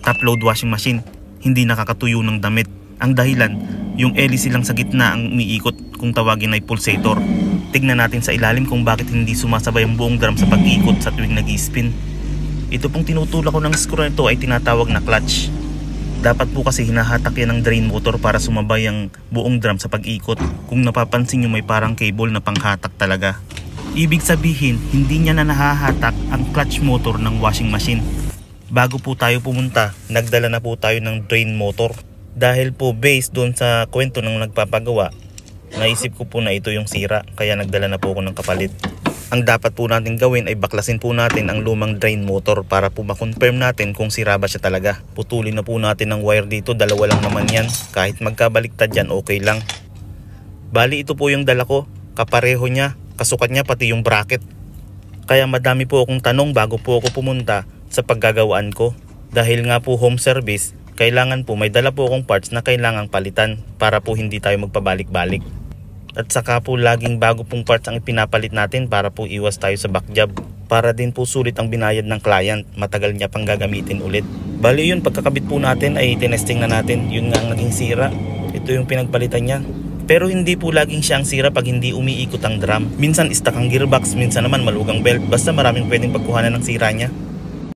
top load washing machine, hindi nakakatuyo ng damit. Ang dahilan, yung hélice lang sa gitna ang umiikot, kung tawagin ay pulsator. Tignan natin sa ilalim kung bakit hindi sumasabay ang buong drum sa pag-ikot sa tuwing nag-spin. Ito pong tinutulak ko ng screw nito ay tinatawag na clutch. Dapat po kasi hinahatak yan ng drain motor para sumabay ang buong drum sa pag-ikot. Kung napapansin nyo, may parang cable na panghatak talaga. Ibig sabihin, hindi niya na nahahatak ang clutch motor ng washing machine. Bago po tayo pumunta, nagdala na po tayo ng drain motor. Dahil po based doon sa kwento ng nagpapagawa, naisip ko po na ito yung sira, kaya nagdala na po ako ng kapalit. Ang dapat po natin gawin ay baklasin po natin ang lumang drain motor para po makonfirm natin kung sira ba siya talaga. Putulin na po natin ang wire dito, dalawa lang naman yan. Kahit magkabaliktad yan, okay lang. Bali ito po yung dala ko, kapareho niya, kasukat niya pati yung bracket. Kaya madami po akong tanong bago po ako pumunta sa paggagawaan ko. Dahil nga po home service, kailangan po may dala po akong parts na kailangang palitan para po hindi tayo magpabalik-balik. At saka po laging bago pong parts ang ipinapalit natin para po iwas tayo sa back job. Para din po sulit ang binayad ng client, matagal niya pang gagamitin ulit. Bali yun, pagkakabit po natin ay tinesting na natin, yun nga ang naging sira. Ito yung pinagpalitan niya. Pero hindi po laging siya ang sira pag hindi umiikot ang drum. Minsan stuck ang gearbox, minsan naman malugang belt, basta maraming pwedeng pagkuhanan ng sira niya.